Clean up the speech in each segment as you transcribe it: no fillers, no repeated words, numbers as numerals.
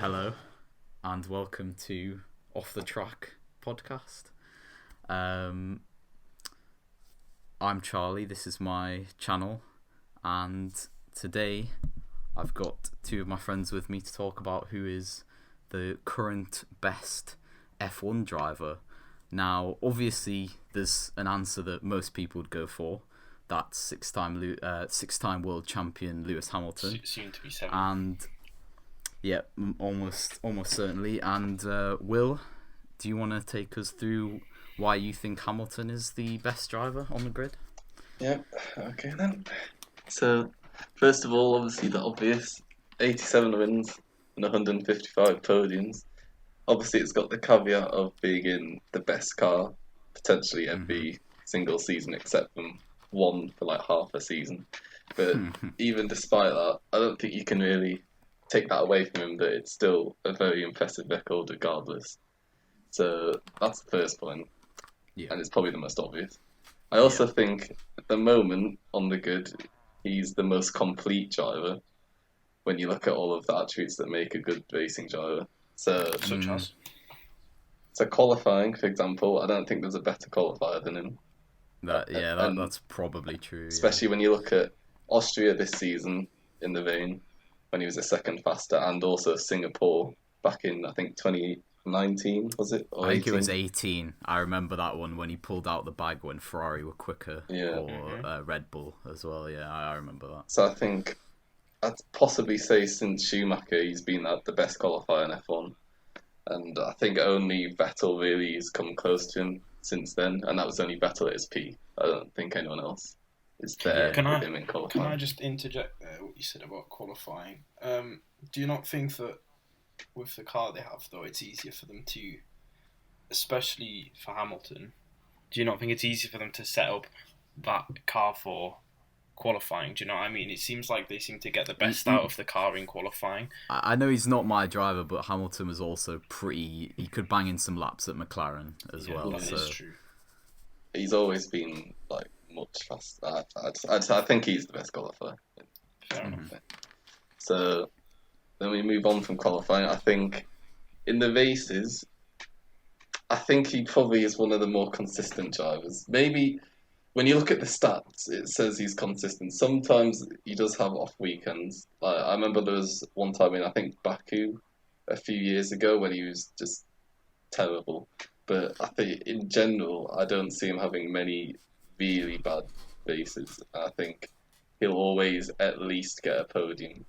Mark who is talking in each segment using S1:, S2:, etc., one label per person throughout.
S1: Hello, and welcome to Off the Track podcast. I'm Charlie, this is my channel, and today I've got two of my friends with me to talk about who is the current best F1 driver. Now, obviously, there's an answer that most people would go for. That's six-time world champion Lewis Hamilton.
S2: Soon to be seven.
S1: And yeah, almost certainly. And Will, do you want to take us through why you think Hamilton is the best driver on the grid?
S3: Yep, okay then. So, first of all, obviously the obvious, 87 wins and 155 podiums. Obviously it's got the caveat of being in the best car, potentially every single season except from one for like half a season. But even despite that, I don't think you can really take that away from him, that it's still a very impressive record regardless. So that's the first point, and it's probably the most obvious. I also think at the moment on the grid, he's the most complete driver when you look at all of the attributes that make a good racing driver. So,
S2: Such as?
S3: So qualifying, for example, I don't think there's a better qualifier than him.
S1: That's probably true.
S3: Especially when you look at Austria this season in the rain, when he was a second faster, and also Singapore back in, I think, 2019, was it? Or
S1: I think
S3: 18?
S1: it was 18. I remember that one when he pulled out the bag when Ferrari were quicker, or Red Bull as well. Yeah, I remember that.
S3: So I think I'd possibly say since Schumacher, he's been the best qualifier in F1. And I think only Vettel really has come close to him since then, and that was only Vettel at his peak. I don't think anyone else is there with him in qualifying.
S2: Can I just interject there what you said about qualifying? Do you not think that with the car they have, though, it's easier for them to, especially for Hamilton, do you not think it's easier for them to set up that car for qualifying? Do you know what I mean? It seems like they seem to get the best out of the car in qualifying.
S1: I know he's not my driver, but Hamilton was also pretty. He could bang in some laps at McLaren as well.
S2: That is true.
S3: He's always been like much faster. I think he's the best qualifier.
S2: Fair enough.
S3: So then we move on from qualifying. I think in the races, I think he probably is one of the more consistent drivers. Maybe when you look at the stats, it says he's consistent. Sometimes he does have off weekends. I remember there was one time in, I think, Baku a few years ago when he was just terrible. But I think in general, I don't see him having many really bad races. I think he'll always at least get a podium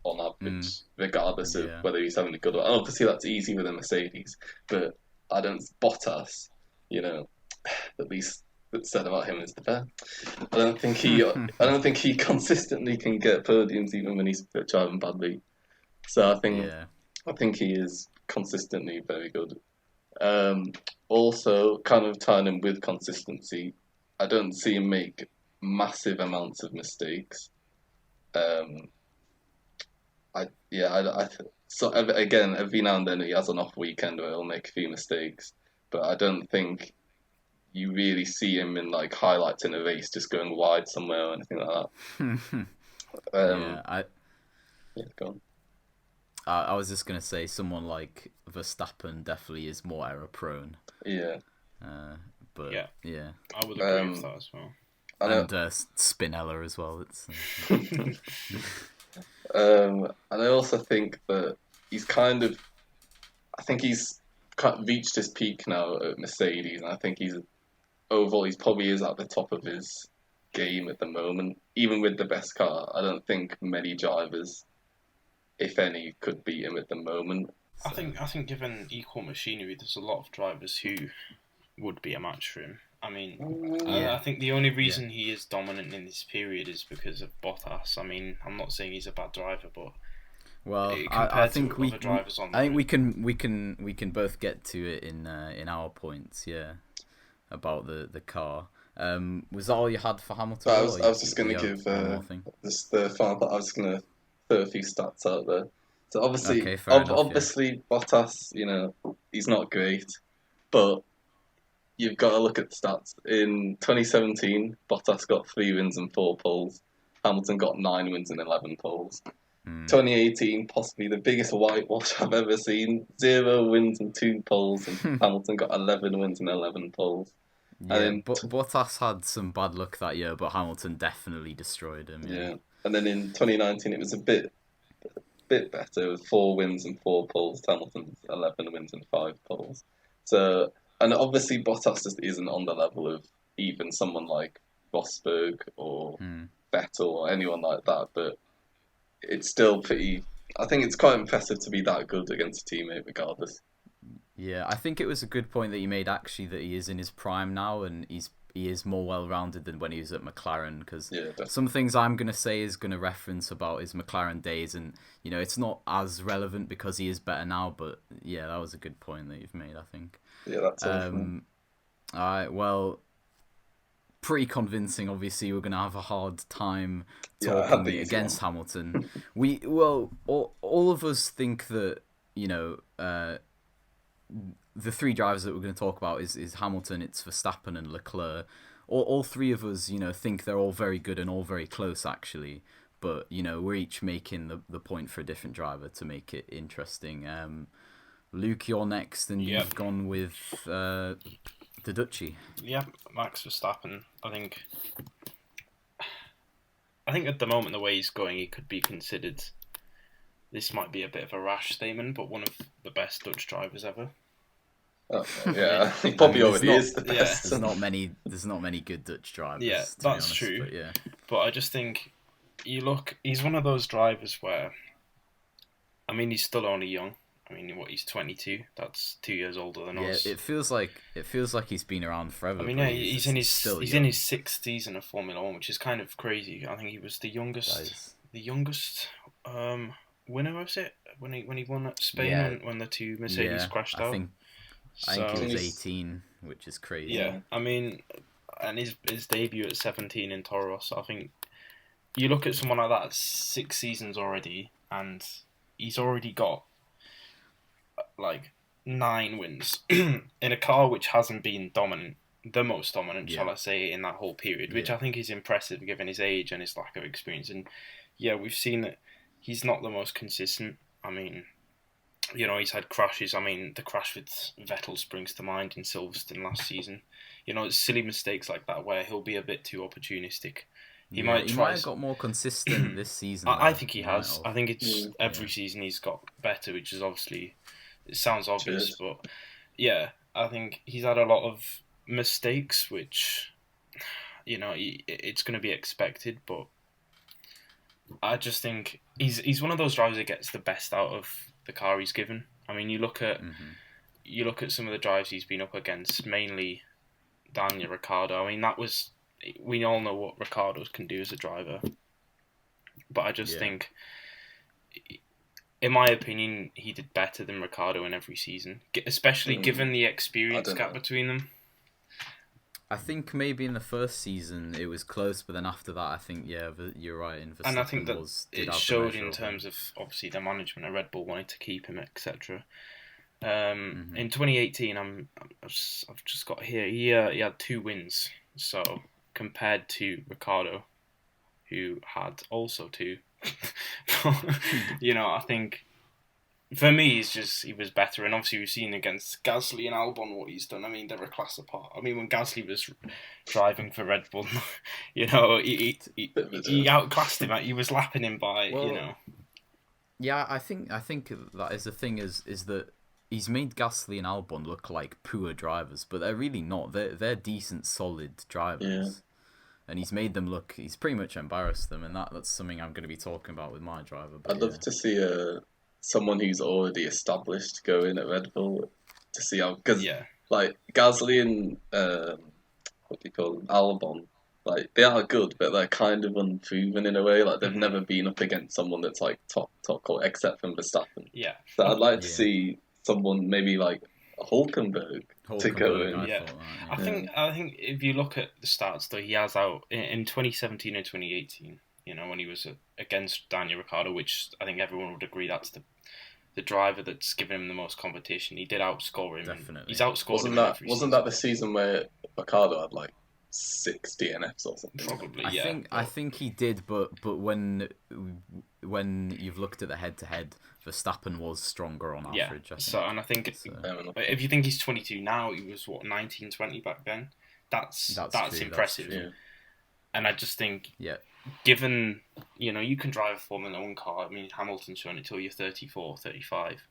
S3: on average, regardless of whether he's having a good one. And obviously that's easy with a Mercedes, but Bottas, at least that's said about him is the fair. I don't think he consistently can get podiums even when he's driving badly. So I think he is consistently very good. Also, kind of tying him with consistency, I don't see him make massive amounts of mistakes. So again, every now and then he has an off weekend where he'll make a few mistakes, but I don't think you really see him in like highlights in a race just going wide somewhere or anything like that. Go on.
S1: I was just gonna say someone like Verstappen definitely is more error prone.
S3: Yeah.
S1: I
S2: would agree with that as well.
S1: And Spinella as well. It's.
S3: And I also think that he's reached his peak now at Mercedes, and I think he probably is at the top of his game at the moment. Even with the best car, I don't think many drivers, if any, could beat him at the moment.
S2: So. I think given equal machinery, there's a lot of drivers who would be a match for him. I mean, I think the only reason he is dominant in this period is because of Bottas. I mean, I'm not saying he's a bad driver, but
S1: I think we can both get to it in our points. Yeah, about the car. Was that all you had for Hamilton?
S3: I was just going to give just the final part. I was going to throw a few stats out there. So obviously, Bottas, he's not great, but you've got to look at the stats. In 2017, Bottas got 3 wins and 4 poles. Hamilton got 9 wins and 11 poles. 2018, possibly the biggest whitewash I've ever seen. 0 wins and 2 poles, and Hamilton got 11 wins and 11 poles.
S1: Yeah,
S3: And then
S1: but Bottas had some bad luck that year, but Hamilton definitely destroyed him. Yeah.
S3: And then in 2019, it was a bit better with 4 wins and 4 poles. Hamilton's 11 wins and 5 poles. So, and obviously Bottas just isn't on the level of even someone like Rosberg or Vettel or anyone like that, but it's still pretty. I think it's quite impressive to be that good against a teammate, regardless.
S1: Yeah, I think it was a good point that you made, actually, that he is in his prime now, and he is more well-rounded than when he was at McLaren, because some things I'm going to say is going to reference about his McLaren days, and, you know, it's not as relevant because he is better now, but, yeah, that was a good point that you've made, I think.
S3: Yeah, that's awesome.
S1: All right, well, pretty convincing, obviously. We're going to have a hard time talking against Hamilton. All of us think that, you know, the 3 drivers that we're going to talk about is Hamilton, it's Verstappen and Leclerc. All 3 of us, you know, think they're all very good and all very close, actually. But, you know, we're each making the point for a different driver to make it interesting. Luke, you're next, and you've gone with the Dutchie.
S2: Yeah, Max Verstappen. I think at the moment, the way he's going, he could be considered, this might be a bit of a rash statement, but one of the best Dutch drivers ever.
S3: Oh, yeah, he probably already is the best.
S1: There's not many good Dutch drivers.
S2: Yeah, that's true. But I just think he's one of those drivers where, I mean, he's still only young. I mean, he's 22. That's 2 years older than us.
S1: Yeah, it feels like he's been around forever.
S2: I mean, yeah, he's in his 6th season of Formula One, which is kind of crazy. I think he was the youngest winner, was it, when he won at Spain when the 2 Mercedes crashed out.
S1: I think he was 18, which is crazy.
S2: Yeah, I mean, and his debut at 17 in Toro Rosso, I think you look at someone like that, 6 seasons already, and he's already got like 9 wins in a car which hasn't been the most dominant, shall I say, in that whole period, which I think is impressive given his age and his lack of experience. And yeah, we've seen that he's not the most consistent. I mean, you know, he's had crashes. I mean, the crash with Vettel springs to mind in Silverstone last season. You know, it's silly mistakes like that where he'll be a bit too opportunistic. He might have got
S1: more consistent this season.
S2: I think he has. I think it's every season he's got better, which is obviously, it sounds obvious, but yeah, I think he's had a lot of mistakes, which, you know, it's going to be expected, but I just think he's one of those drivers that gets the best out of the car he's given. I mean, you look at some of the drives he's been up against, mainly Daniel Ricciardo. I mean, we all know what Ricciardo can do as a driver, but I just think, in my opinion, he did better than Ricciardo in every season, especially given the experience gap between them.
S1: I think maybe in the first season it was close, but then after that, I think you're right.
S2: And I think that it showed in terms of obviously the management of Red Bull wanted to keep him, etc. In 2018, I've just got here. He had 2 wins, so compared to Ricciardo, who had also 2. You know, I think for me, he was better, and obviously we've seen against Gasly and Albon what he's done. I mean, they're a class apart. I mean, when Gasly was driving for Red Bull, you know, he outclassed him. He was lapping him by, you know.
S1: Yeah, I think that is the thing is that he's made Gasly and Albon look like poor drivers, but they're really not. They're decent, solid drivers. Yeah. And he's made them look. He's pretty much embarrassed them, and that's something I'm going to be talking about with my driver. But
S3: I'd love to see someone who's already established go in at Red Bull to see how, because like Gasly and what do you call them, Albon, like they are good, but they're kind of unproven in a way. Like they've never been up against someone that's like top except from Verstappen.
S2: Yeah.
S3: So I'd like to see someone maybe like Hulkenberg to go in.
S2: Yeah. I think if you look at the stats though, he has out in 2017 and 2018. You know, when he was against Daniel Ricciardo, which I think everyone would agree that's the driver that's given him the most competition. He did outscore him.
S1: Definitely.
S2: He's outscored him.
S3: Wasn't that the season where Ricciardo had like 6 DNFs or something?
S2: Probably,
S1: I think he did, but when when you've looked at the head-to-head, Verstappen was stronger on
S2: Yeah.
S1: average. I think.
S2: So, and I think
S3: Fair enough.
S2: if you think he's 22 now, he was what 19, 20 back then. That's
S1: true,
S2: impressive.
S1: That's true.
S3: Yeah.
S2: And I just think,
S1: Yeah.
S2: given you can drive a Formula 1 car. I mean, Hamilton's shown it till you're 34, 35.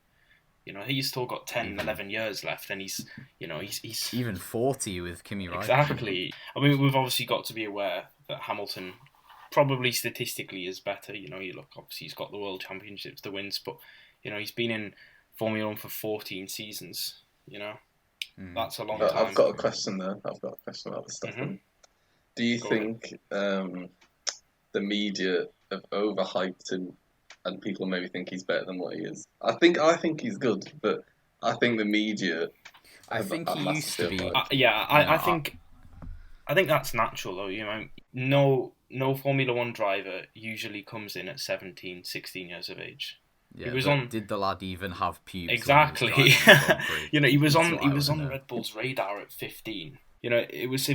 S2: He's still got 10, 11 years left, and he's
S1: Even 40 with Kimi Räikkönen.
S2: exactly. I mean, we've obviously got to be aware that Hamilton probably statistically is better. You look, obviously he's got the World Championships, the wins, but he's been in Formula 1 for 14 seasons. That's a long
S3: But
S2: time.
S3: I've got a question there. I've got a question about Verstappen.
S2: Mm-hmm.
S3: Do you
S2: Go
S3: think the media have overhyped him, and people maybe think he's better than what he is? I think he's good, but I think the media.
S1: I think he used to be.
S2: I think that's natural though. No Formula 1 driver usually comes in at 17, 16 years of age.
S1: Yeah,
S2: he was on.
S1: Did the lad even have pubes?
S2: Exactly.
S1: He
S2: was on the Red Bull's radar at 15. It was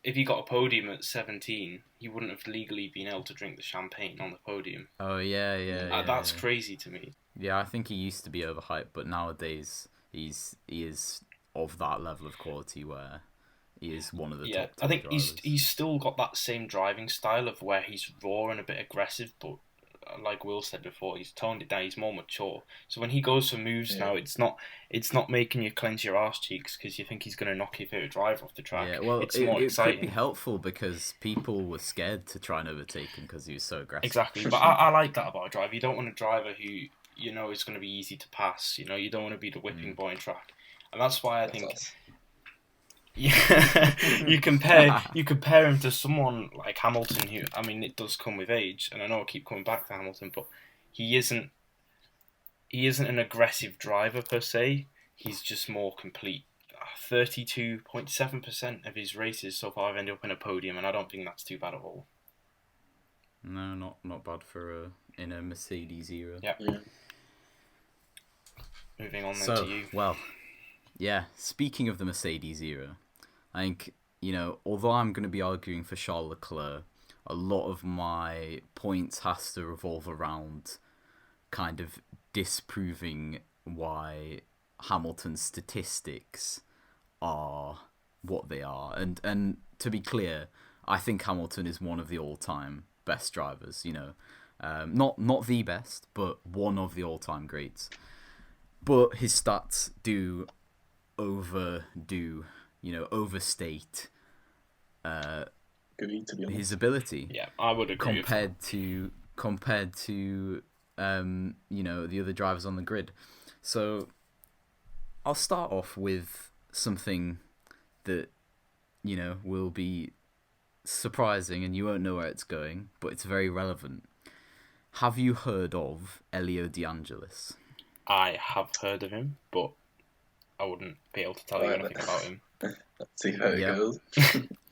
S2: if he got a podium at 17, he wouldn't have legally been able to drink the champagne on the podium.
S1: Oh yeah.
S2: That's crazy to me.
S1: Yeah, I think he used to be overhyped, but nowadays he is of that level of quality where he is one of the top.
S2: I think
S1: drivers.
S2: he's still got that same driving style of where he's raw and a bit aggressive, but like Will said before, he's toned it down. He's more mature. So when he goes for moves now, it's not making you clench your arse cheeks because you think he's going to knock your favorite driver off the track.
S1: Yeah, well,
S2: it's more exciting.
S1: It could be helpful because people were scared to try and overtake him because he was so aggressive.
S2: Exactly, but I like that about a driver. You don't want a driver who is going to be easy to pass. You don't want to be the whipping boy in track, and that's why I think. Yeah, you compare him to someone like Hamilton, who, I mean, it does come with age, and I know I keep coming back to Hamilton, but he isn't an aggressive driver per se. He's just more complete. 32.7% of his races so far have ended up in a podium, and I don't think that's too bad at all.
S1: No, not bad for in a Mercedes era.
S2: Yeah. Moving on then to you.
S1: Well, yeah. Speaking of the Mercedes era, I think, although I'm going to be arguing for Charles Leclerc, a lot of my points has to revolve around kind of disproving why Hamilton's statistics are what they are. And to be clear, I think Hamilton is one of the all-time best drivers, not the best, but one of the all-time greats. But his stats do overstate his ability.
S2: Yeah, I would agree.
S1: Compared to the other drivers on the grid. So I'll start off with something that will be surprising and you won't know where it's going, but it's very relevant. Have you heard of Elio De Angelis?
S2: I have heard of him, but I wouldn't be able to tell you anything about him.
S3: Let's see how it goes.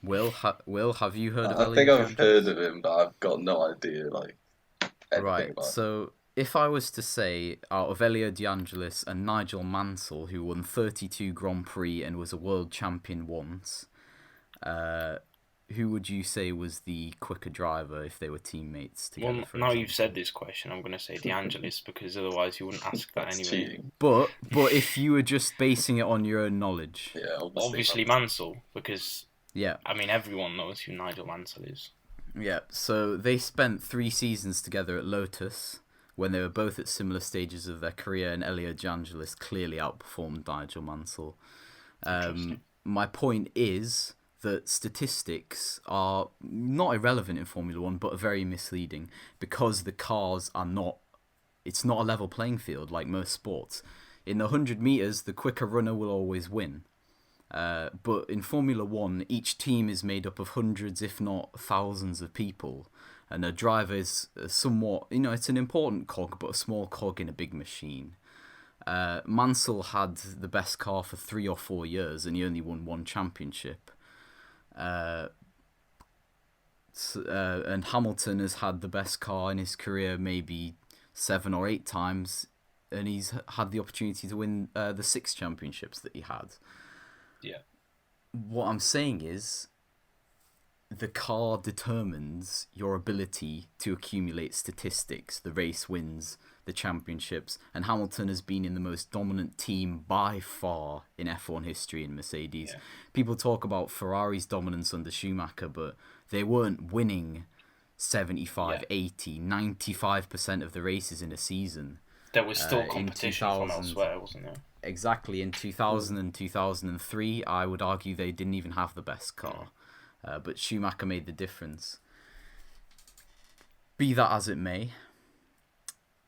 S1: Will, have you heard of
S3: I
S1: Elio
S3: think
S1: De
S3: I've
S1: Angelis?
S3: heard of him, but I've got no idea,
S1: Right,
S3: about
S1: so if I was to say, out of Elio De Angelis and Nigel Mansell, who won 32 Grand Prix and was a world champion once, who would you say was the quicker driver if they were teammates together?
S2: Well, now you've said this question, I'm going to say De Angelis, because otherwise you wouldn't ask that anyway.
S3: cheating.
S1: But if you were just basing it on your own knowledge,
S3: Yeah,
S2: Obviously Mansell, because
S1: yeah,
S2: I mean everyone knows who Nigel Mansell is.
S1: yeah. So they spent 3 seasons together at Lotus when they were both at similar stages of their career, and Elio De Angelis clearly outperformed Nigel Mansell. My point is that statistics are not irrelevant in Formula 1, but are very misleading because the cars are not... It's not a level playing field like most sports. In the 100 metres, the quicker runner will always win. But in Formula 1, each team is made up of hundreds, if not thousands of people. And a driver is somewhat... it's an important cog, but a small cog in a big machine. Mansell had the best car for 3 or 4 years, and he only won 1 championship. And Hamilton has had the best car in his career maybe 7 or 8 times, and he's had the opportunity to win the 6 championships that he had.
S2: Yeah.
S1: What I'm saying is, the car determines your ability to accumulate statistics, the race wins, the championships, and Hamilton has been in the most dominant team by far in F1 history in Mercedes.
S2: Yeah.
S1: People talk about Ferrari's dominance under Schumacher, but they weren't winning 75, 80, 95% of the races in a season.
S2: There was still
S1: in
S2: competition from
S1: 2000.
S2: elsewhere, wasn't there?
S1: Exactly, in 2000 and 2003, I would argue they didn't even have the best car. But Schumacher made the difference. Be that as it may,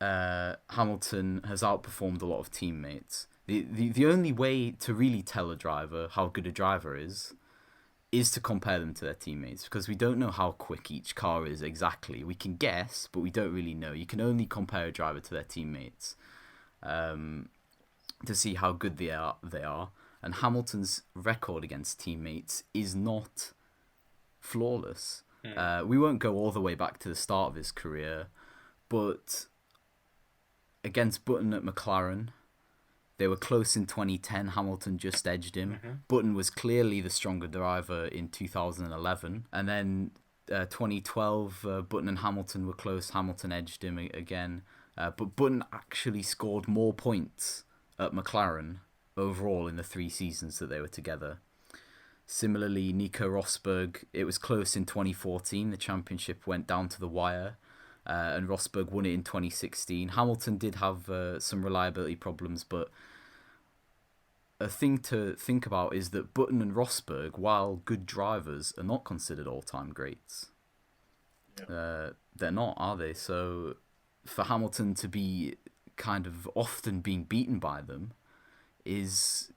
S1: Hamilton has outperformed a lot of teammates. The only way to really tell a driver how good a driver is to compare them to their teammates, because we don't know how quick each car is exactly. We can guess, but we don't really know. You can only compare a driver to their teammates to see how good they are. And Hamilton's record against teammates is not flawless. We won't go all the way back to the start of his career, but against Button at McLaren, they were close in 2010. Hamilton just edged him. Button was clearly the stronger driver in 2011. And then 2012, Button and Hamilton were close. Hamilton edged him again. But Button actually scored more points at McLaren overall in the 3 seasons that they were together. Similarly, Nico Rosberg, it was close in 2014. The championship went down to the wire. And Rosberg won it in 2016. Hamilton did have some reliability problems, but a thing to think about is that Button and Rosberg, while good drivers, are not considered all-time greats. Yeah. They're not, are they? So for Hamilton to be kind of often being beaten by them is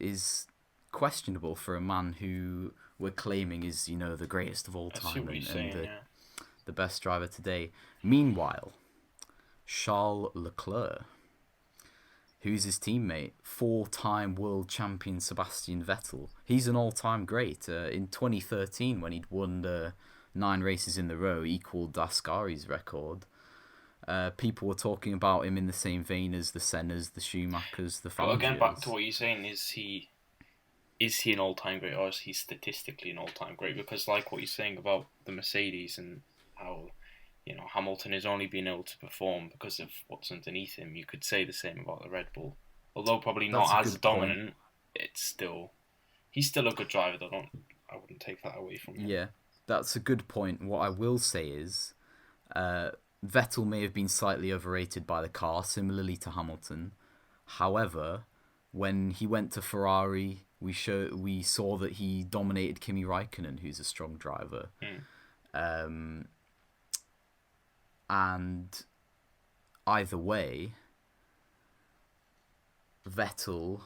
S1: questionable for a man who we're claiming is, the greatest of all time and the best driver today. Meanwhile, Charles Leclerc, who's his teammate, 4-time world champion Sebastian Vettel, he's an all-time great. In 2013, when he'd won 9 races in a row, equalled Ascari's record. People were talking about him in the same vein as the Sennas, the Schumachers, the Fangios.
S2: But again, back to what you're saying, is he an all-time great, or is he statistically an all-time great? Because like what you're saying about the Mercedes and how, Hamilton has only been able to perform because of what's underneath him, you could say the same about the Red Bull. Although probably not as dominant, he's still a good driver. I wouldn't take that away from him.
S1: Yeah, that's a good point. What I will say is, Vettel may have been slightly overrated by the car, similarly to Hamilton. However, when he went to Ferrari, we saw that he dominated Kimi Räikkönen, who's a strong driver. And either way, Vettel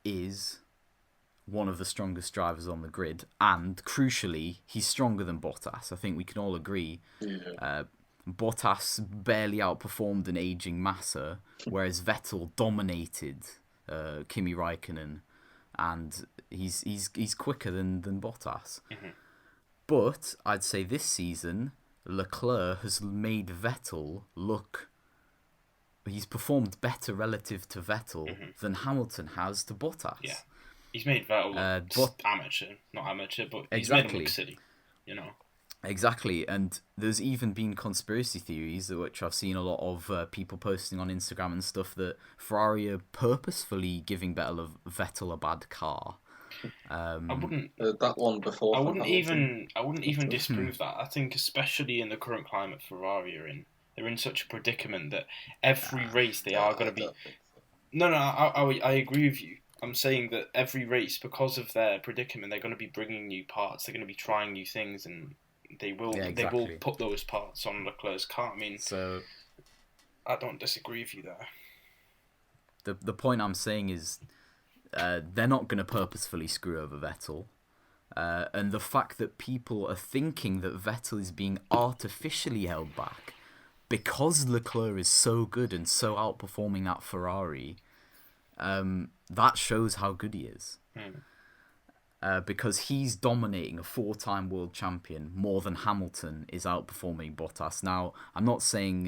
S1: is one of the strongest drivers on the grid, and crucially, he's stronger than Bottas. I think we can all agree.
S3: Yeah.
S1: Bottas barely outperformed an aging Massa, whereas Vettel dominated Kimi Räikkönen, and he's quicker than Bottas. But I'd say this season, Leclerc has made Vettel look... He's performed better relative to Vettel than Hamilton has to Bottas.
S2: Yeah. He's made Vettel look not amateur, but he's made him look silly,
S1: Exactly, and there's even been conspiracy theories, which I've seen a lot of people posting on Instagram and stuff, that Ferrari are purposefully giving Vettel a bad car.
S2: I wouldn't.
S3: That one before.
S2: I wouldn't even disprove that. I think, especially in the current climate Ferrari are in, they're in such a predicament that every race they are going to be. No, I agree with you. I'm saying that every race, because of their predicament, they're going to be bringing new parts. They're going to be trying new things, and they will put those parts on Leclerc's car. I mean,
S1: so
S2: I don't disagree with you there.
S1: The point I'm saying is, they're not going to purposefully screw over Vettel. And the fact that people are thinking that Vettel is being artificially held back because Leclerc is so good and so outperforming that Ferrari, that shows how good he is. Because he's dominating a 4-time world champion more than Hamilton is outperforming Bottas. Now, I'm not saying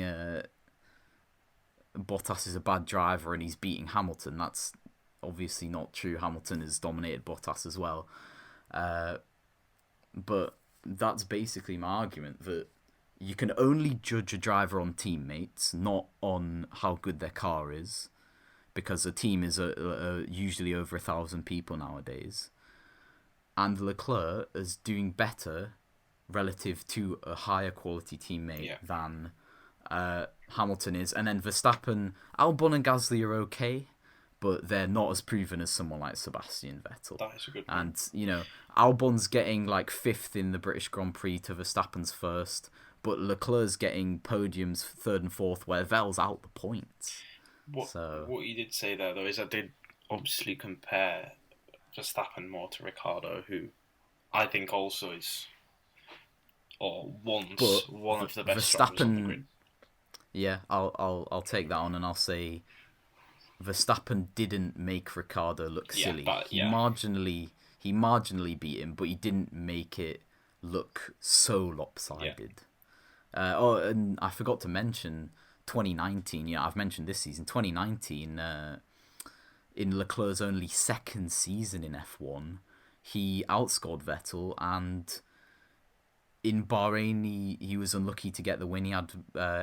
S1: Bottas is a bad driver and he's beating Hamilton. That's obviously not true. Hamilton has dominated Bottas as well. But that's basically my argument, that you can only judge a driver on teammates, not on how good their car is, because a team is usually over 1,000 people nowadays. And Leclerc is doing better relative to a higher quality teammate than Hamilton is. And then Verstappen, Albon and Gasly are okay, but they're not as proven as someone like Sebastian Vettel.
S2: That is a good point.
S1: And, Albon's getting like 5th in the British Grand Prix to Verstappen's 1st, but Leclerc's getting podiums 3rd and 4th, where Vettel's out the points.
S2: What you did say there, though, is I did obviously compare Verstappen more to Ricciardo, who I think also is, or one of the best drivers on the grid.
S1: Yeah, I'll take that on, and I'll say Verstappen didn't make Ricciardo look silly. He marginally beat him, but he didn't make it look so lopsided. And I forgot to mention 2019. Yeah, I've mentioned this season. 2019, in Leclerc's only 2nd season in F1, he outscored Vettel, and in Bahrain he was unlucky to get the win. He had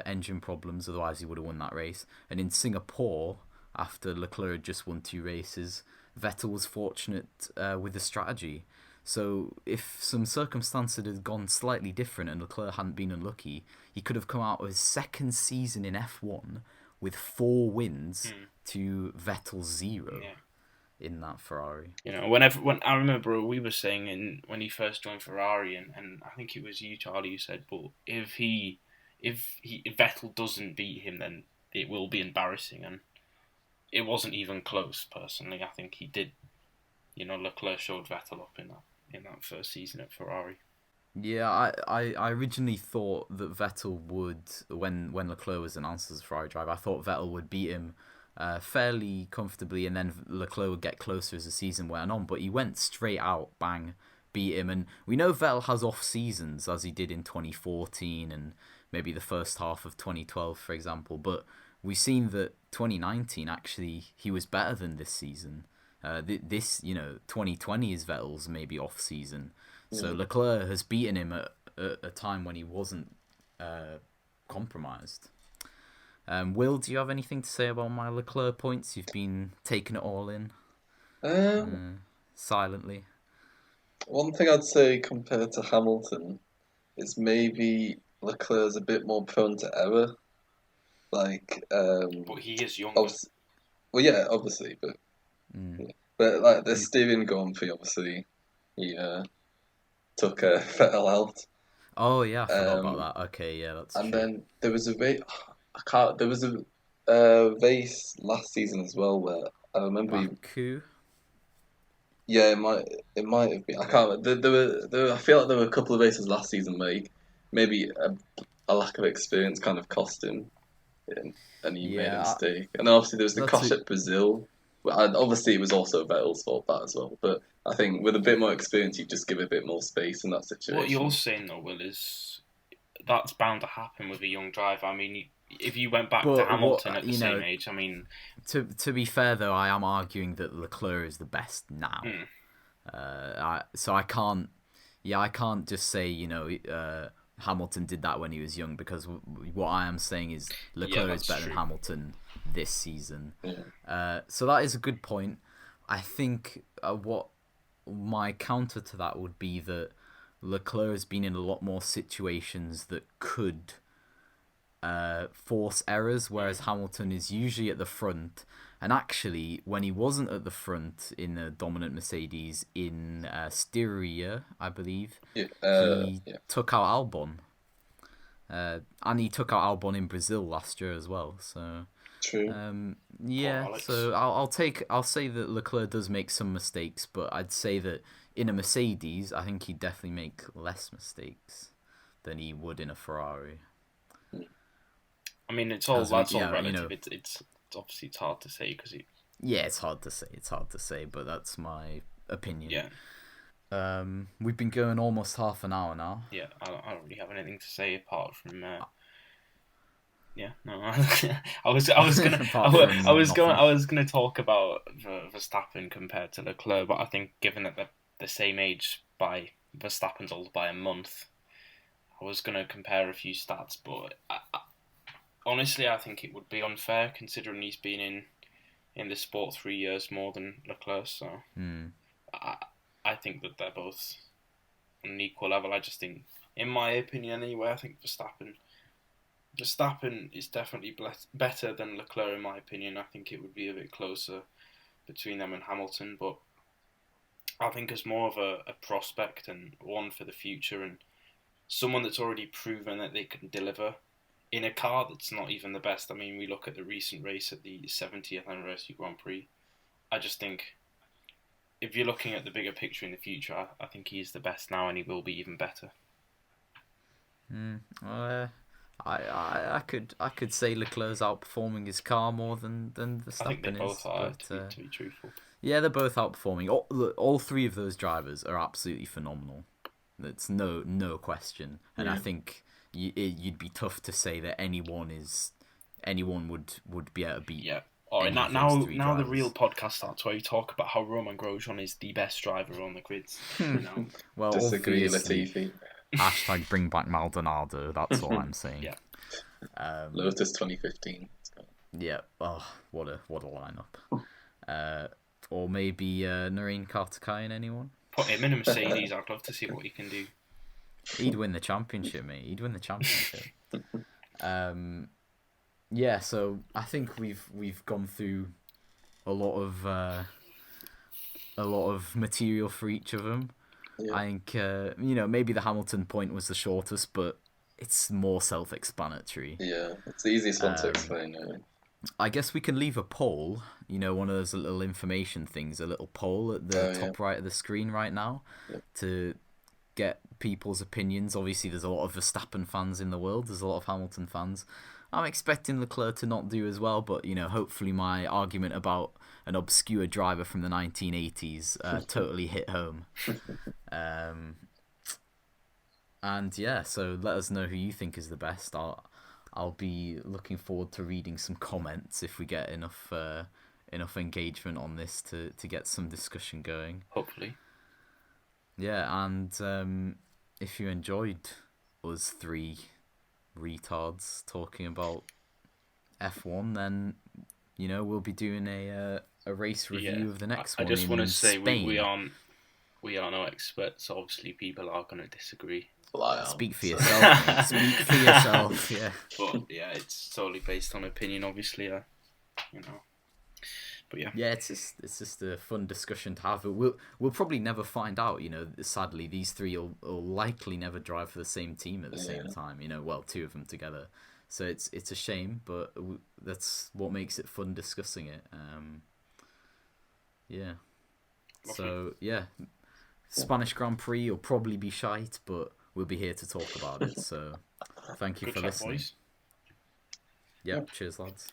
S1: engine problems, otherwise he would have won that race. And in Singapore, after Leclerc had just won 2 races, Vettel was fortunate with the strategy. So if some circumstances had gone slightly different and Leclerc hadn't been unlucky, he could have come out of his 2nd season in F1 with 4 wins to Vettel's 0 in that Ferrari.
S2: When I remember we were saying when he first joined Ferrari, and I think it was you, Charlie, who said, "But if Vettel doesn't beat him, then it will be embarrassing." And it wasn't even close. Personally, I think he did. Leclerc showed Vettel up in that first season at Ferrari.
S1: Yeah, I originally thought that Vettel would, when Leclerc was announced as a Ferrari driver, I thought Vettel would beat him fairly comfortably, and then Leclerc would get closer as the season went on, but he went straight out, bang, beat him. And we know Vettel has off seasons, as he did in 2014 and maybe the first half of 2012, for example, but we've seen that 2019, actually, he was better than this season. 2020 is Vettel's maybe off season. So Leclerc has beaten him at a time when he wasn't compromised. Will, do you have anything to say about my Leclerc points? You've been taking it all in silently.
S3: One thing I'd say compared to Hamilton is maybe Leclerc's a bit more prone to error.
S2: But he is younger.
S3: Obviously, but but the steering Grand Prix, obviously, he took Vettel out.
S1: Oh yeah, I forgot about that. Okay, yeah, that's true.
S3: And then there was a race. There was a race last season as well where I remember.
S1: Baku.
S3: Yeah, it might have been. I can't. I feel like there were a couple of races last season where maybe a lack of experience kind of cost him, and he made a mistake. And then obviously there was the crash at Brazil. And obviously it was also Vettel's fault that as well. But I think with a bit more experience, you just give a bit more space in that situation.
S2: What you're saying though, Will, is that's bound to happen with a young driver. I mean, if you went back to Hamilton at the same age, I mean...
S1: To be fair, though, I am arguing that Leclerc is the best now. So I can't just say, Hamilton did that when he was young, because what I am saying is Leclerc is better than Hamilton this season. So that is a good point. I think what my counter to that would be that Leclerc has been in a lot more situations that could force errors, whereas Hamilton is usually at the front. And actually, when he wasn't at the front in a dominant Mercedes in Styria, I believe, he took out Albon. And he took out Albon in Brazil last year as well. So
S3: true.
S1: So I'll say that Leclerc does make some mistakes, but I'd say that in a Mercedes, I think he'd definitely make less mistakes than he would in a Ferrari.
S2: I mean, it's all relative. It's obviously it's hard to say because
S1: it's hard to say, but that's my opinion. We've been going almost half an hour now.
S2: I don't really have anything to say apart from I was gonna talk about Verstappen compared to Leclerc, but I think given that they're the same age by Verstappen's old by a month. I was going to compare a few stats, but honestly, I think it would be unfair considering he's been in the sport 3 years more than Leclerc. So I think that they're both on an equal level. I just think, in my opinion anyway, I think Verstappen is definitely better than Leclerc in my opinion. I think it would be a bit closer between them and Hamilton, but I think as more of a prospect and one for the future and someone that's already proven that they can deliver in a car that's not even the best. I mean, we look at the recent race at the 70th anniversary Grand Prix. I just think if you're looking at the bigger picture in the future, I think he's the best now and he will be even better.
S1: I could say Leclerc's outperforming his car more than Verstappen
S2: I think they both
S1: is.
S2: are,
S1: But,
S2: to be truthful.
S1: yeah, they're both outperforming. All three of those drivers are absolutely phenomenal. That's no question. And I think you'd be tough to say that anyone would be able to beat.
S2: Yeah. All right, now the real podcast starts where we talk about how Romain Grosjean is the best driver on the grids.
S1: Well,
S3: Disagree,
S1: obviously,
S3: Latifi.
S1: hashtag bring back Maldonado. That's all I'm saying.
S2: Yeah.
S3: Lotus 2015.
S1: Yeah. Oh, what a lineup. Or maybe Nareen Kartikayan, anyone?
S2: Put him in a Mercedes. I'd love to see what he can do.
S1: He'd win the championship, mate. He'd win the championship. Yeah. So I think we've gone through a lot of material for each of them. Yeah. I think maybe the Hamilton point was the shortest, but it's more self-explanatory.
S3: Yeah, it's the easiest one to explain.
S1: I guess we can leave a poll, one of those little information things, a little poll at the top right of the screen right now to get people's opinions. Obviously, there's a lot of Verstappen fans in the world. There's a lot of Hamilton fans. I'm expecting Leclerc to not do as well, but, hopefully my argument about an obscure driver from the 1980s totally hit home. And yeah, so let us know who you think is the best. I'll be looking forward to reading some comments if we get enough engagement on this to get some discussion going.
S2: Hopefully.
S1: Yeah, and if you enjoyed us three retards talking about F1, then we'll be doing a race review of the next one.
S2: I just want to say
S1: Spain.
S2: we are no experts. So obviously, people are going to disagree.
S1: Speak for yourself. Speak for yourself. Yeah.
S2: But yeah, it's totally based on opinion. Obviously, But yeah.
S1: Yeah, it's just a fun discussion to have. We'll probably never find out. Sadly, these three will likely never drive for the same team at the same time. Well, two of them together. So it's a shame, but that's what makes it fun discussing it. Yeah. So yeah, Spanish Grand Prix will probably be shite, but we'll be here to talk about it. So thank you for listening.
S2: Boys.
S1: Yep. Cheers, lads.